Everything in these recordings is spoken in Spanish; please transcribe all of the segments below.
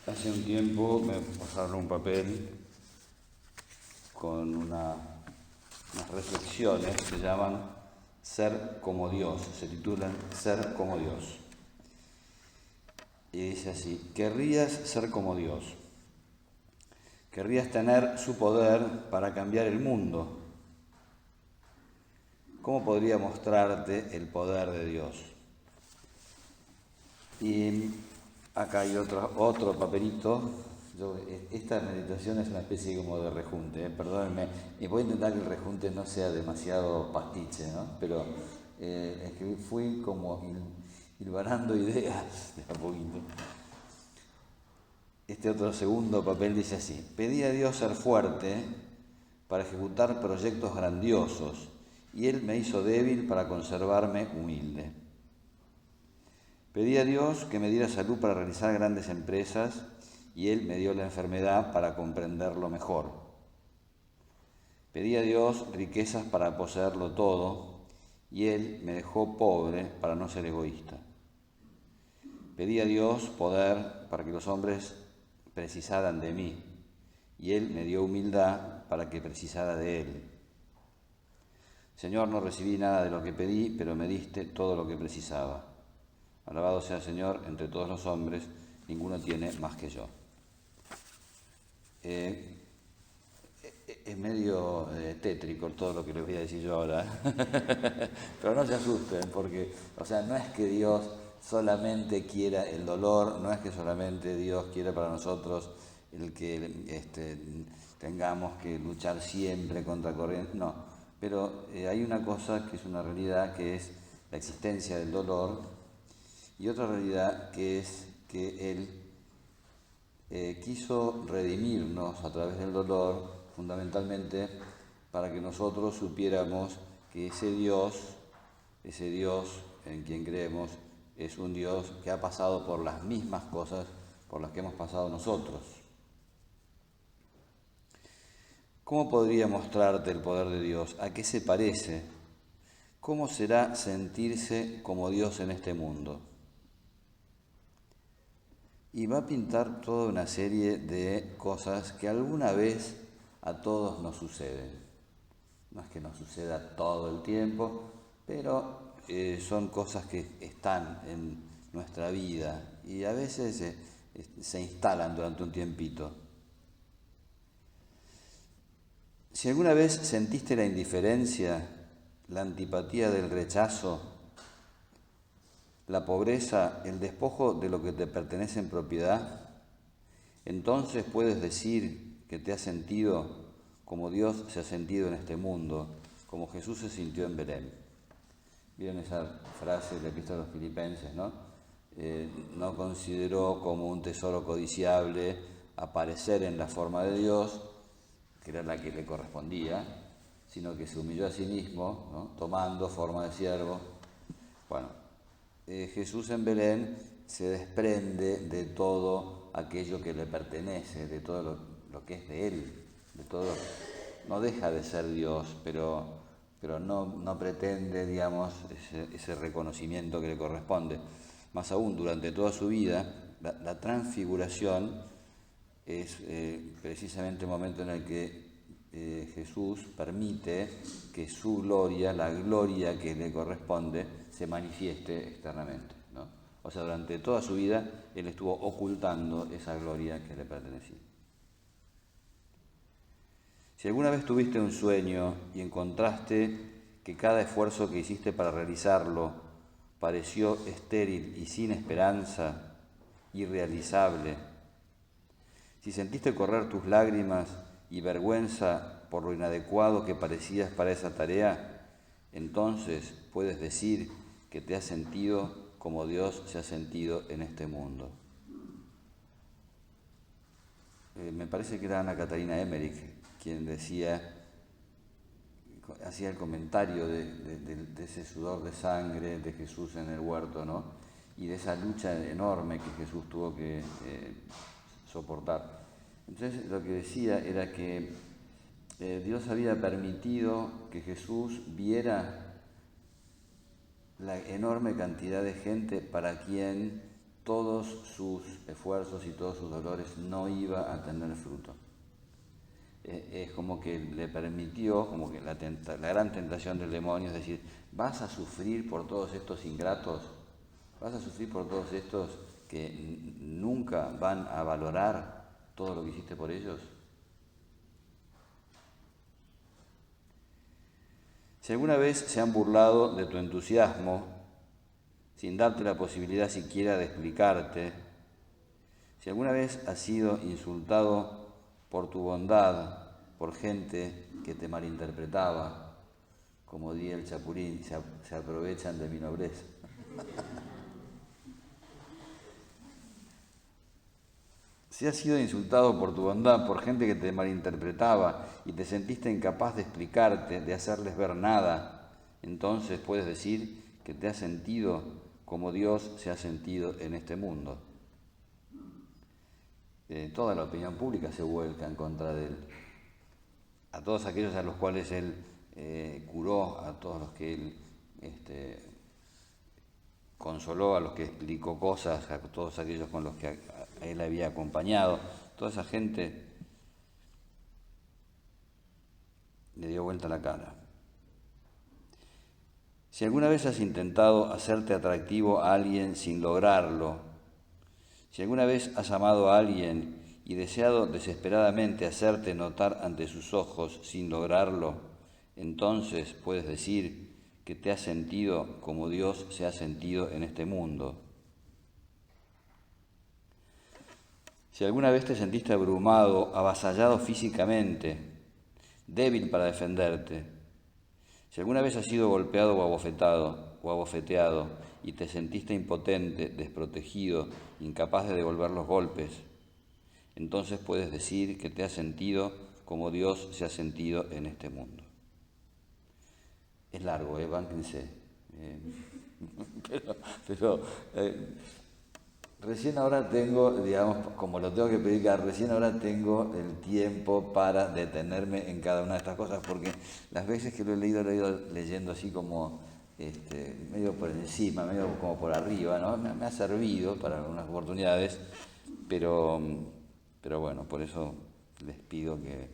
Hace un tiempo me pasaron un papel con unas reflexiones que se llaman Ser como Dios, se titulan Ser como Dios. Y dice así: querrías ser como Dios, querrías tener su poder para cambiar el mundo. ¿Cómo podría mostrarte el poder de Dios? Y acá hay otro papelito. Esta meditación es una especie como de rejunte, perdónenme, y voy a intentar que el rejunte no sea demasiado pastiche, ¿no? Pero es que fui como hilvanando ideas de a poquito. Este otro segundo papel dice así: pedí a Dios ser fuerte para ejecutar proyectos grandiosos, y Él me hizo débil para conservarme humilde. Pedí a Dios que me diera salud para realizar grandes empresas, y Él me dio la enfermedad para comprenderlo mejor. Pedí a Dios riquezas para poseerlo todo, y Él me dejó pobre para no ser egoísta. Pedí a Dios poder para que los hombres precisaran de mí, y Él me dio humildad para que precisara de Él. Señor, no recibí nada de lo que pedí, pero me diste todo lo que precisaba. Alabado sea el Señor entre todos los hombres, ninguno tiene más que yo. Es medio tétrico todo lo que les voy a decir yo ahora, pero no se asusten, porque, no es que Dios solamente quiera el dolor, no es que solamente Dios quiera para nosotros el que tengamos que luchar siempre contra corriente, no, pero hay una cosa que es una realidad, que es la existencia del dolor, y otra realidad que es que Él quiso redimirnos a través del dolor, fundamentalmente para que nosotros supiéramos que ese Dios en quien creemos, es un Dios que ha pasado por las mismas cosas por las que hemos pasado nosotros. ¿Cómo podría mostrarte el poder de Dios? ¿A qué se parece? ¿Cómo será sentirse como Dios en este mundo? Y va a pintar toda una serie de cosas que alguna vez a todos nos suceden. No es que nos suceda todo el tiempo, pero son cosas que están en nuestra vida y a veces se instalan durante un tiempito. Si alguna vez sentiste la indiferencia, la antipatía del rechazo, la pobreza, el despojo de lo que te pertenece en propiedad, entonces puedes decir que te has sentido como Dios se ha sentido en este mundo, como Jesús se sintió en Belén. ¿Vieron esa frase de la Epístola a los Filipenses, no? No consideró como un tesoro codiciable aparecer en la forma de Dios, que era la que le correspondía, sino que se humilló a sí mismo, ¿no? Tomando forma de siervo. Bueno, Jesús en Belén se desprende de todo aquello que le pertenece, de todo lo que es de Él, de todo. No deja de ser Dios, pero no pretende, digamos, ese reconocimiento que le corresponde. Más aún, durante toda su vida, la transfiguración es precisamente el momento en el que Jesús permite que su gloria, la gloria que le corresponde, se manifieste externamente, ¿no? O sea, durante toda su vida Él estuvo ocultando esa gloria que le pertenecía. Si alguna vez tuviste un sueño y encontraste que cada esfuerzo que hiciste para realizarlo pareció estéril y sin esperanza, irrealizable, si sentiste correr tus lágrimas y vergüenza por lo inadecuado que parecías para esa tarea, entonces puedes decir que te has sentido como Dios se ha sentido en este mundo. Me parece que era Ana Catarina Emmerich quien hacía el comentario de ese sudor de sangre de Jesús en el huerto, ¿no? Y de esa lucha enorme que Jesús tuvo que soportar. Entonces lo que decía era que Dios había permitido que Jesús viera la enorme cantidad de gente para quien todos sus esfuerzos y todos sus dolores no iba a tener fruto. Es como que le permitió, como que la gran tentación del demonio es decir, vas a sufrir por todos estos ingratos, vas a sufrir por todos estos que nunca van a valorar todo lo que hiciste por ellos. Si alguna vez se han burlado de tu entusiasmo, sin darte la posibilidad siquiera de explicarte, si alguna vez has sido insultado por tu bondad, por gente que te malinterpretaba, como diría el Chapulín, se aprovechan de mi nobleza. Si has sido insultado por tu bondad, por gente que te malinterpretaba y te sentiste incapaz de explicarte, de hacerles ver nada, entonces puedes decir que te has sentido como Dios se ha sentido en este mundo. Toda la opinión pública se vuelca en contra de él. A todos aquellos a los cuales él curó, a todos los que él consoló, a los que explicó cosas, a todos aquellos con los que a él había acompañado, toda esa gente le dio vuelta la cara. Si alguna vez has intentado hacerte atractivo a alguien sin lograrlo, si alguna vez has amado a alguien y deseado desesperadamente hacerte notar ante sus ojos sin lograrlo, entonces puedes decir que te has sentido como Dios se ha sentido en este mundo. Si alguna vez te sentiste abrumado, avasallado físicamente, débil para defenderte, si alguna vez has sido golpeado o abofeteado y te sentiste impotente, desprotegido, incapaz de devolver los golpes, entonces puedes decir que te has sentido como Dios se ha sentido en este mundo. Es largo, bánquense. Pero recién ahora tengo, digamos, como lo tengo que predicar, recién ahora tengo el tiempo para detenerme en cada una de estas cosas, porque las veces que lo he ido leyendo así como medio por encima, medio como por arriba, ¿no? Me ha servido para algunas oportunidades, pero bueno, por eso les pido que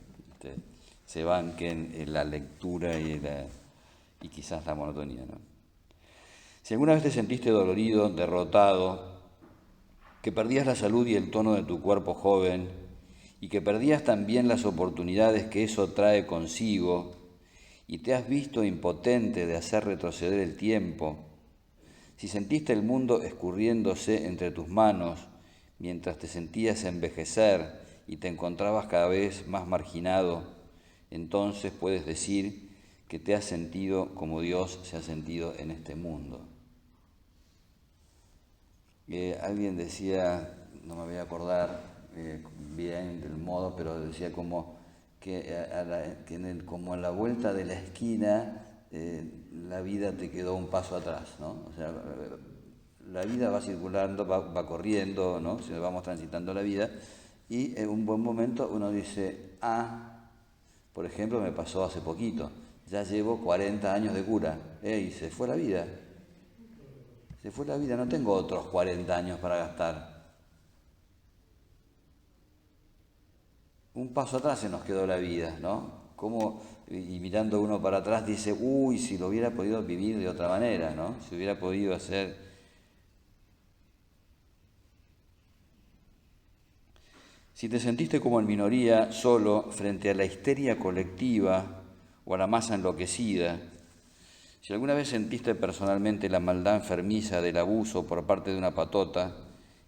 se banquen en la lectura y quizás la monotonía, ¿no? Si alguna vez te sentiste dolorido, derrotado, que perdías la salud y el tono de tu cuerpo joven, y que perdías también las oportunidades que eso trae consigo, y te has visto impotente de hacer retroceder el tiempo, si sentiste el mundo escurriéndose entre tus manos, mientras te sentías envejecer y te encontrabas cada vez más marginado, entonces puedes decir que te has sentido como Dios se ha sentido en este mundo. Alguien decía, no me voy a acordar bien del modo, pero decía como que, como a la vuelta de la esquina la vida te quedó un paso atrás, ¿no? O sea, la vida va circulando, va corriendo, ¿no? Si vamos transitando la vida y en un buen momento uno dice, por ejemplo, me pasó hace poquito, ya llevo 40 años de cura, y se fue la vida. Se fue la vida, no tengo otros 40 años para gastar. Un paso atrás se nos quedó la vida, ¿no? Y mirando uno para atrás dice, uy, si lo hubiera podido vivir de otra manera, ¿no? Si hubiera podido hacer. Si te sentiste como en minoría, solo, frente a la histeria colectiva o a la masa enloquecida, si alguna vez sentiste personalmente la maldad enfermiza del abuso por parte de una patota,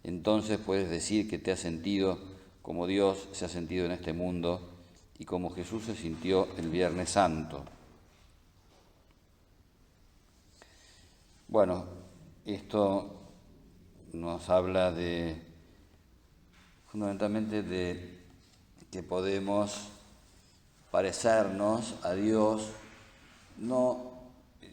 entonces puedes decir que te has sentido como Dios se ha sentido en este mundo y como Jesús se sintió el Viernes Santo. Bueno, esto nos habla fundamentalmente de que podemos parecernos a Dios, no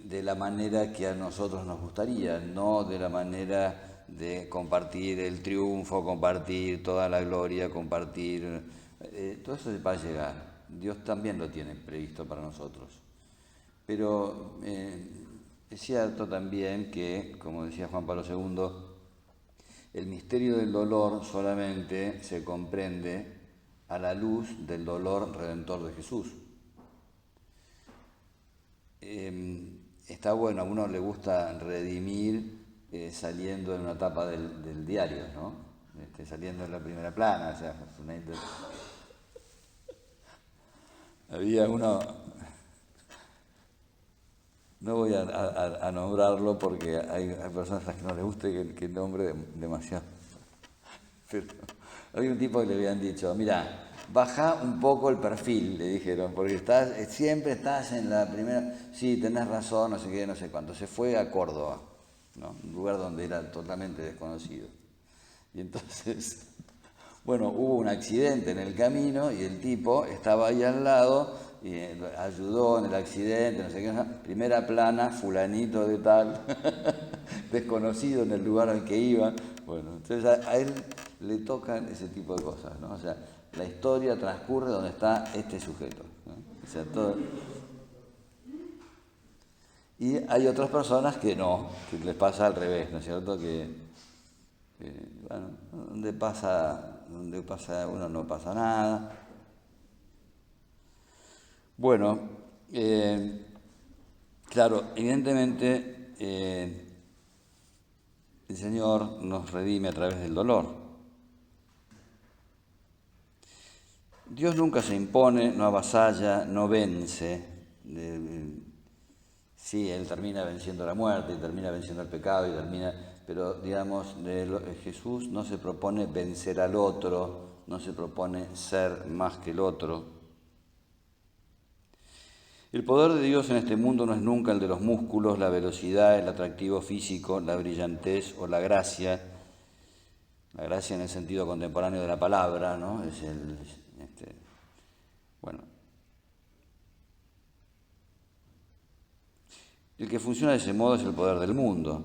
de la manera que a nosotros nos gustaría, no de la manera de compartir el triunfo, compartir toda la gloria, compartir. Todo eso va a llegar. Dios también lo tiene previsto para nosotros. Pero es cierto también que, como decía Juan Pablo II, El misterio del dolor solamente se comprende a la luz del dolor redentor de Jesús. Está bueno, a uno le gusta redimir saliendo en una tapa del diario, ¿no? Saliendo en la primera plana, o sea, había uno, no voy a nombrarlo porque hay personas a las que no les guste que nombre demasiado, pero había un tipo que le habían dicho, mira, baja un poco el perfil, le dijeron, porque siempre estás en la primera, sí, tenés razón, no sé qué, no sé cuánto. Se fue a Córdoba, ¿no? Un lugar donde era totalmente desconocido. Y entonces, bueno, hubo un accidente en el camino y el tipo estaba ahí al lado y ayudó en el accidente, no sé qué, primera plana, fulanito de tal, desconocido en el lugar al que iba. Bueno, entonces a él le tocan ese tipo de cosas, ¿no? O sea, la historia transcurre donde está este sujeto, ¿no? O sea, todo. Y hay otras personas que no, que les pasa al revés, ¿no es cierto? Bueno, donde pasa uno no pasa nada. Bueno, claro, evidentemente el Señor nos redime a través del dolor. Dios nunca se impone, no avasalla, no vence. Sí, Él termina venciendo la muerte, y termina venciendo el pecado, pero digamos, Jesús no se propone vencer al otro, no se propone ser más que el otro. El poder de Dios en este mundo no es nunca el de los músculos, la velocidad, el atractivo físico, la brillantez o la gracia en el sentido contemporáneo de la palabra, ¿no? Bueno, el que funciona de ese modo es el poder del mundo.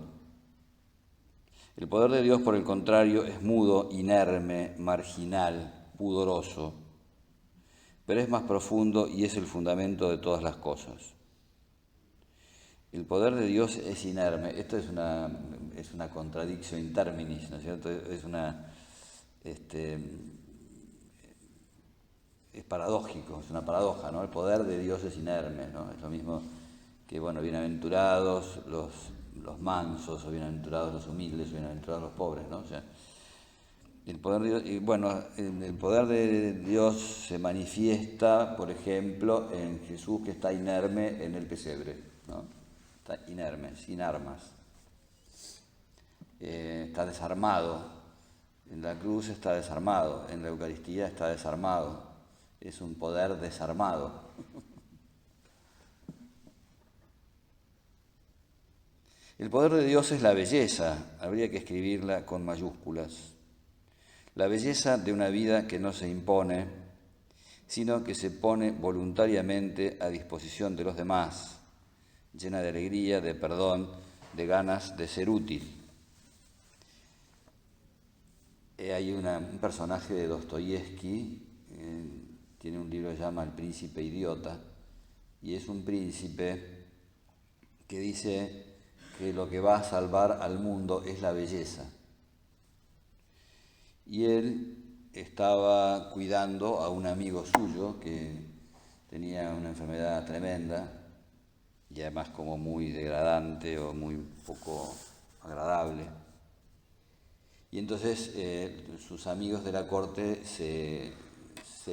El poder de Dios, por el contrario, es mudo, inerme, marginal, pudoroso, pero es más profundo y es el fundamento de todas las cosas. El poder de Dios es inerme. Esto es una contradicción in terminis, ¿no es cierto? Es paradójico, es una paradoja, ¿no? El poder de Dios es inerme, ¿no? Es lo mismo que, bueno, bienaventurados los mansos, o bienaventurados los humildes, o bienaventurados los pobres, ¿no? O sea, el poder de Dios, y bueno, el poder de Dios se manifiesta, por ejemplo, en Jesús que está inerme en el pesebre, ¿no? Está inerme, sin armas. Está desarmado. En la cruz está desarmado, en la Eucaristía está desarmado. Es un poder desarmado. El poder de Dios es la belleza, habría que escribirla con mayúsculas. La belleza de una vida que no se impone, sino que se pone voluntariamente a disposición de los demás, llena de alegría, de perdón, de ganas de ser útil. Hay un personaje de Dostoyevsky, tiene un libro que se llama El príncipe idiota, y es un príncipe que dice que lo que va a salvar al mundo es la belleza. Y él estaba cuidando a un amigo suyo que tenía una enfermedad tremenda y además como muy degradante o muy poco agradable. Y entonces sus amigos de la corte se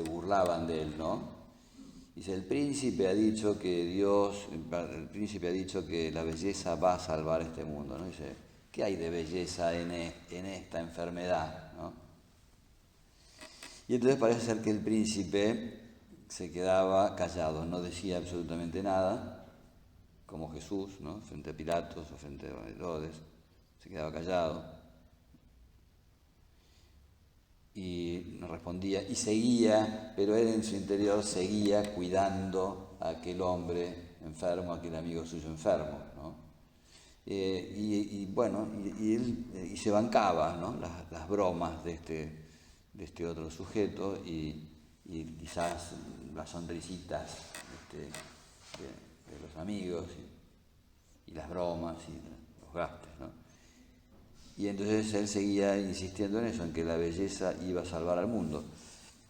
burlaban de él, ¿no? Dice, el príncipe ha dicho que la belleza va a salvar este mundo, ¿no? Dice, ¿qué hay de belleza en esta enfermedad, ¿no? Y entonces parece ser que el príncipe se quedaba callado, no decía absolutamente nada, como Jesús, ¿no? Frente a Pilatos o frente a Herodes, se quedaba callado. Y no respondía y seguía, pero él en su interior seguía cuidando a aquel hombre enfermo, a aquel amigo suyo enfermo, ¿no? Él se bancaba, ¿no? las bromas de este otro sujeto y quizás las sonrisitas de los amigos y las bromas y los gastos, ¿no? Y entonces él seguía insistiendo en eso, en que la belleza iba a salvar al mundo.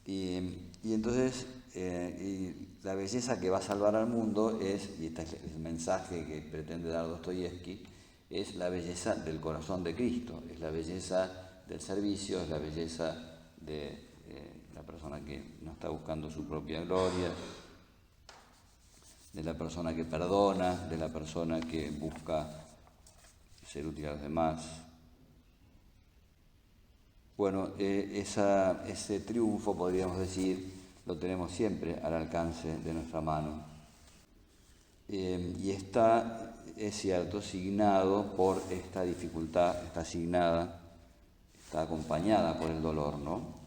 Y entonces y la belleza que va a salvar al mundo es, y este es el mensaje que pretende dar Dostoyevsky, es la belleza del corazón de Cristo, es la belleza del servicio, es la belleza de la persona que no está buscando su propia gloria, de la persona que perdona, de la persona que busca ser útil a los demás. Bueno, ese triunfo, podríamos decir, lo tenemos siempre al alcance de nuestra mano. Y está, es cierto, signado por esta dificultad, está acompañada por el dolor, ¿no?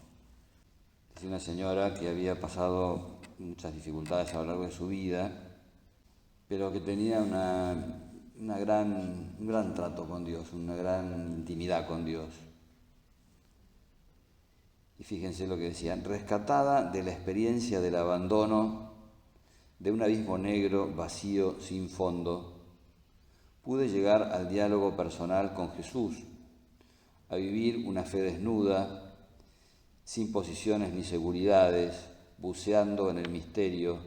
Es una señora que había pasado muchas dificultades a lo largo de su vida, pero que tenía un gran trato con Dios, una gran intimidad con Dios. Y fíjense lo que decían: rescatada de la experiencia del abandono, de un abismo negro, vacío, sin fondo, pude llegar al diálogo personal con Jesús, a vivir una fe desnuda, sin posiciones ni seguridades, buceando en el misterio,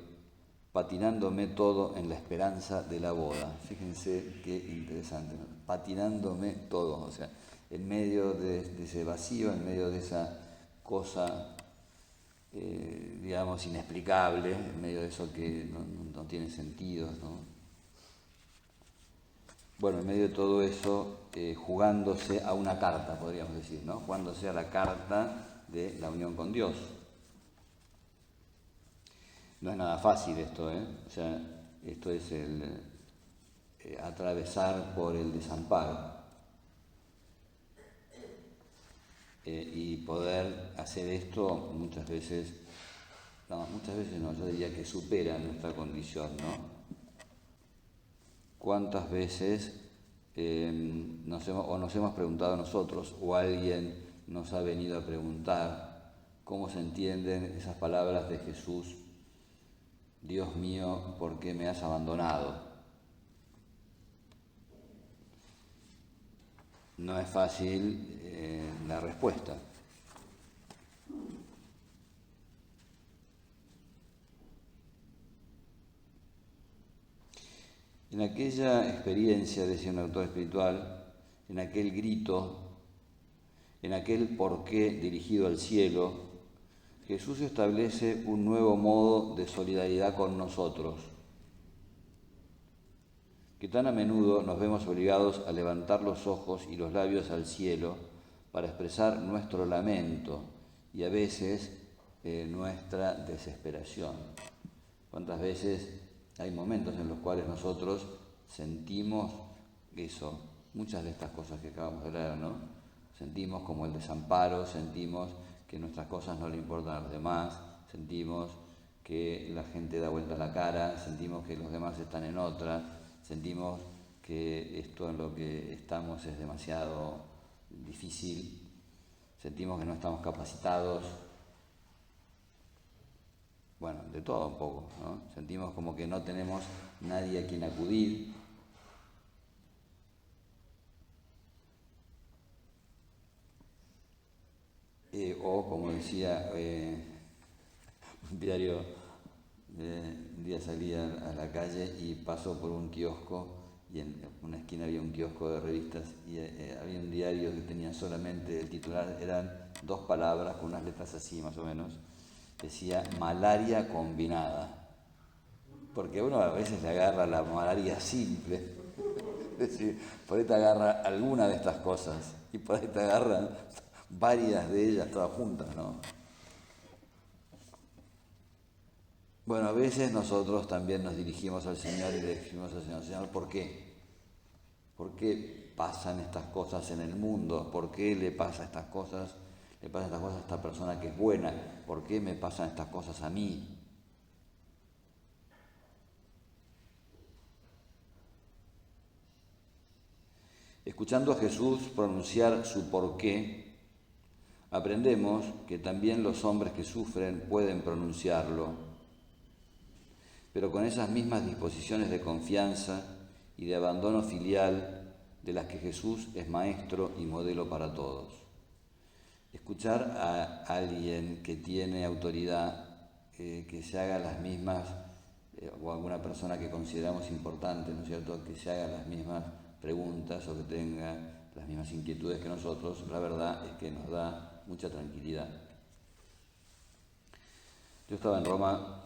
patinándome todo en la esperanza de la boda. Fíjense qué interesante, ¿no? Patinándome todo, o sea, en medio de ese vacío, en medio de esa cosa, digamos, inexplicable, en medio de eso que no tiene sentido, ¿no? Bueno, en medio de todo eso, jugándose a una carta, podríamos decir, ¿no? Jugándose a la carta de la unión con Dios. No es nada fácil esto, ¿eh? O sea, esto es el atravesar por el desamparo. Y poder hacer esto muchas veces no, yo diría que supera nuestra condición, ¿no? ¿Cuántas veces nos hemos preguntado nosotros, o alguien nos ha venido a preguntar cómo se entienden esas palabras de Jesús: Dios mío, ¿por qué me has abandonado? No es fácil la respuesta. En aquella experiencia, decía un autor espiritual, en aquel grito, en aquel porqué dirigido al cielo, Jesús establece un nuevo modo de solidaridad con nosotros, que tan a menudo nos vemos obligados a levantar los ojos y los labios al cielo para expresar nuestro lamento y a veces nuestra desesperación. ¿Cuántas veces hay momentos en los cuales nosotros sentimos eso, muchas de estas cosas que acabamos de leer, ¿no? Sentimos como el desamparo, sentimos que nuestras cosas no le importan a los demás, sentimos que la gente da vuelta la cara, sentimos que los demás están en otra, sentimos que esto en lo que estamos es demasiado difícil, sentimos que no estamos capacitados. Bueno, de todo un poco, ¿no? Sentimos como que no tenemos nadie a quien acudir. O como decía un día salí a la calle y pasó por un kiosco, y en una esquina había un kiosco de revistas y había un diario que tenía solamente, el titular eran 2 palabras con unas letras así más o menos. Decía malaria combinada, porque uno a veces le agarra la malaria simple, es decir, por ahí te agarra alguna de estas cosas y por ahí te agarran varias de ellas todas juntas, ¿no? Bueno, a veces nosotros también nos dirigimos al Señor y le decimos al Señor: Señor, ¿por qué? ¿Por qué pasan estas cosas en el mundo? ¿Por qué le pasan estas cosas a esta persona que es buena? ¿Por qué me pasan estas cosas a mí? Escuchando a Jesús pronunciar su porqué, aprendemos que también los hombres que sufren pueden pronunciarlo, pero con esas mismas disposiciones de confianza y de abandono filial de las que Jesús es maestro y modelo para todos. Escuchar a alguien que tiene autoridad, que se haga las mismas, o alguna persona que consideramos importante, ¿no es cierto?, que se haga las mismas preguntas o que tenga las mismas inquietudes que nosotros, la verdad es que nos da mucha tranquilidad. Yo estaba en Roma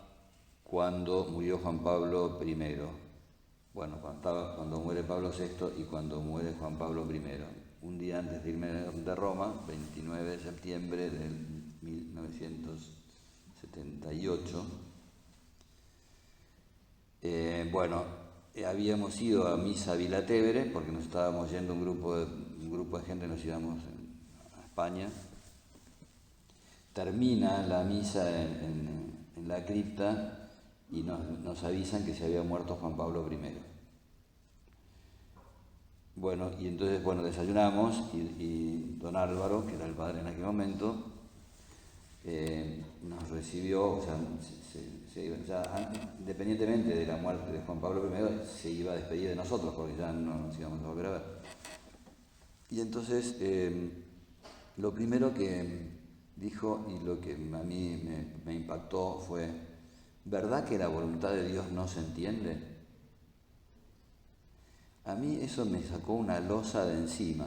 cuando murió Juan Pablo I. Bueno, cuando muere Pablo VI y cuando muere Juan Pablo I. Un día antes de irme de Roma, 29 de septiembre del 1978, habíamos ido a misa a Vilatevere porque nos estábamos yendo un grupo de gente, nos íbamos a España. Termina la misa en la cripta y nos avisan que se había muerto Juan Pablo I. Bueno, y entonces, desayunamos y don Álvaro, que era el padre en aquel momento, nos recibió, o sea, independientemente de la muerte de Juan Pablo I, se iba a despedir de nosotros porque ya no nos íbamos a volver a ver. Y entonces, lo primero que dijo y lo que a mí me impactó fue: ¿verdad que la voluntad de Dios no se entiende? A mí eso me sacó una losa de encima.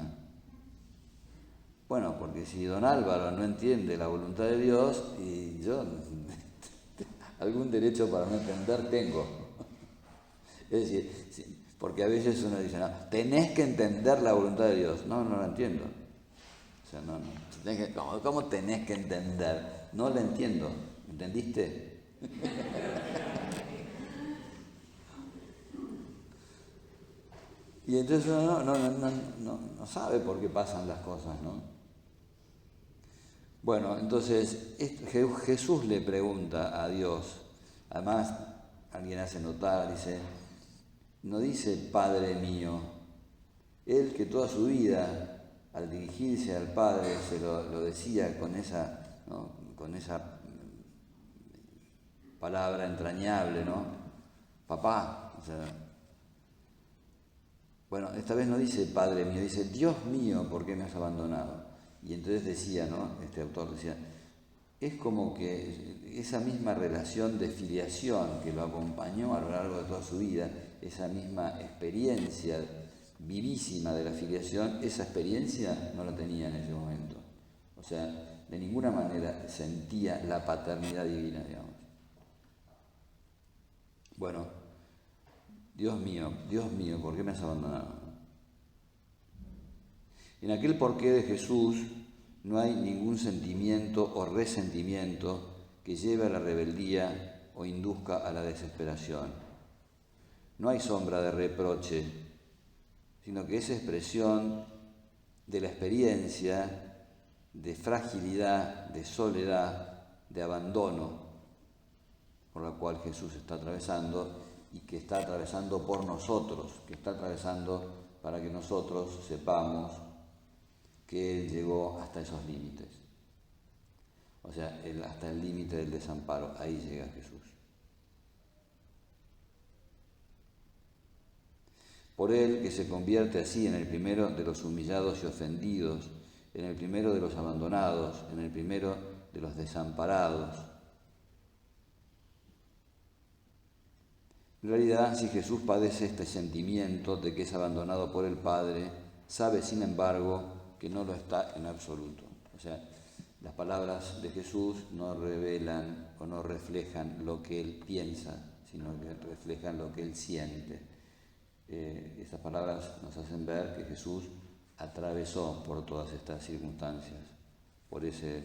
Bueno, porque si don Álvaro no entiende la voluntad de Dios, y yo algún derecho para no entender tengo. Es decir, porque a veces uno dice, no, tenés que entender la voluntad de Dios. No, no la entiendo. O sea, no. ¿Cómo tenés que entender? No la entiendo. ¿Entendiste? Y entonces uno no sabe por qué pasan las cosas, ¿no? Bueno, entonces Jesús le pregunta a Dios, además alguien hace notar, no dice Padre mío, él que toda su vida al dirigirse al Padre se lo decía con esa, ¿no?, con esa palabra entrañable, ¿no? Papá, o sea, bueno, esta vez no dice Padre mío, dice Dios mío, ¿por qué me has abandonado? Y entonces decía, ¿no?, este autor decía, es como que esa misma relación de filiación que lo acompañó a lo largo de toda su vida, esa misma experiencia vivísima de la filiación, esa experiencia no la tenía en ese momento. O sea, de ninguna manera sentía la paternidad divina, digamos. Bueno, Dios mío, ¿por qué me has abandonado? En aquel porqué de Jesús no hay ningún sentimiento o resentimiento que lleve a la rebeldía o induzca a la desesperación. No hay sombra de reproche, sino que es expresión de la experiencia de fragilidad, de soledad, de abandono por la cual Jesús está atravesando y que está atravesando por nosotros, que está atravesando para que nosotros sepamos que Él llegó hasta esos límites. O sea, hasta el límite del desamparo, ahí llega Jesús. Por Él que se convierte así en el primero de los humillados y ofendidos, en el primero de los abandonados, en el primero de los desamparados. En realidad, si Jesús padece este sentimiento de que es abandonado por el Padre, sabe, sin embargo, que no lo está en absoluto. O sea, las palabras de Jesús no revelan o no reflejan lo que Él piensa, sino que reflejan lo que Él siente. Estas palabras nos hacen ver que Jesús atravesó por todas estas circunstancias, por ese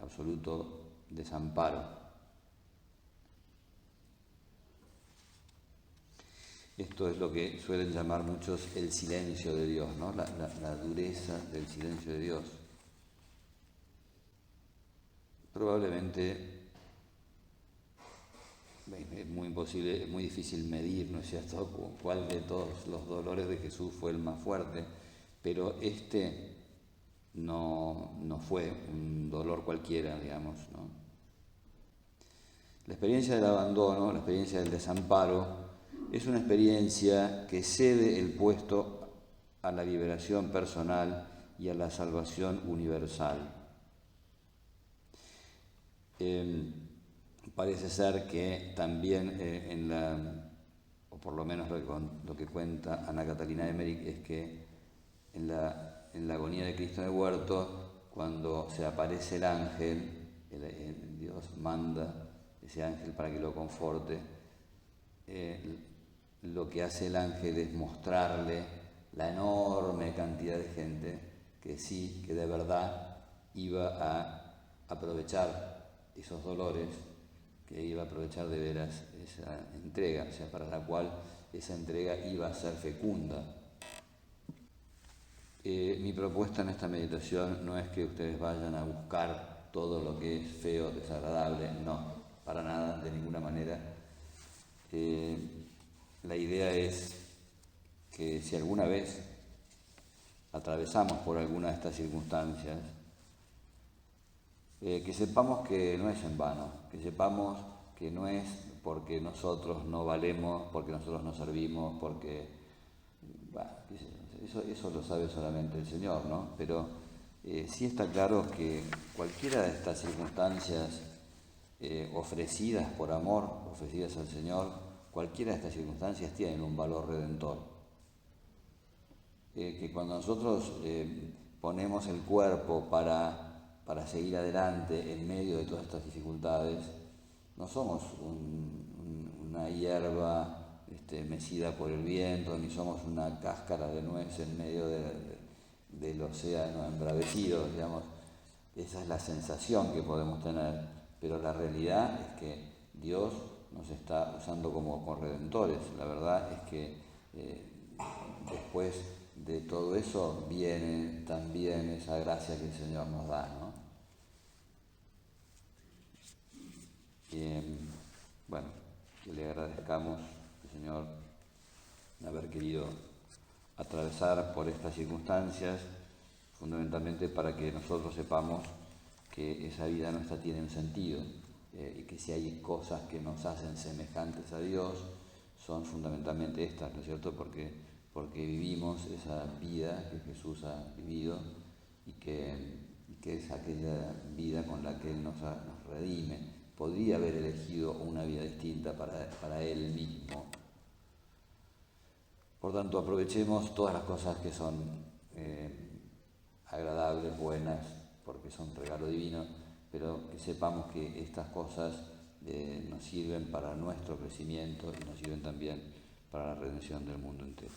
absoluto desamparo. Esto es lo que suelen llamar muchos el silencio de Dios, ¿no? La dureza del silencio de Dios. Probablemente es muy difícil medir, ¿no es cierto?, cuál de todos los dolores de Jesús fue el más fuerte, pero este no fue un dolor cualquiera, digamos, ¿no? La experiencia del abandono, la experiencia del desamparo, es una experiencia que cede el puesto a la liberación personal y a la salvación universal. Parece ser que también o por lo menos lo que cuenta Ana Catalina Emmerich, es que en la agonía de Cristo en el huerto, cuando se aparece el ángel, Dios manda ese ángel para que lo conforte, lo que hace el ángel es mostrarle la enorme cantidad de gente que sí, que de verdad iba a aprovechar esos dolores, que iba a aprovechar de veras esa entrega, o sea, para la cual esa entrega iba a ser fecunda. Mi propuesta en esta meditación no es que ustedes vayan a buscar todo lo que es feo, desagradable, no, para nada, de ninguna manera. La idea es que si alguna vez atravesamos por alguna de estas circunstancias, que sepamos que no es en vano, que sepamos que no es porque nosotros no valemos, porque nosotros no servimos, porque... Bueno, eso lo sabe solamente el Señor, ¿no? Pero sí está claro que cualquiera de estas circunstancias ofrecidas por amor, ofrecidas al Señor, cualquiera de estas circunstancias tienen un valor redentor. Que cuando nosotros ponemos el cuerpo para seguir adelante en medio de todas estas dificultades, no somos una hierba mecida por el viento, ni somos una cáscara de nuez en medio del océano embravecido, digamos. Esa es la sensación que podemos tener, pero la realidad es que Dios nos está usando como corredentores. La verdad es que después de todo eso viene también esa gracia que el Señor nos da, ¿no? Bueno, que le agradezcamos al Señor haber querido atravesar por estas circunstancias, fundamentalmente para que nosotros sepamos que esa vida nuestra tiene un sentido, y que si hay cosas que nos hacen semejantes a Dios, son fundamentalmente estas, ¿no es cierto? Porque vivimos esa vida que Jesús ha vivido y que es aquella vida con la que Él nos redime. Podría haber elegido una vida distinta para Él mismo. Por tanto, aprovechemos todas las cosas que son agradables, buenas, porque son regalo divino, pero que sepamos que estas cosas nos sirven para nuestro crecimiento y nos sirven también para la redención del mundo entero.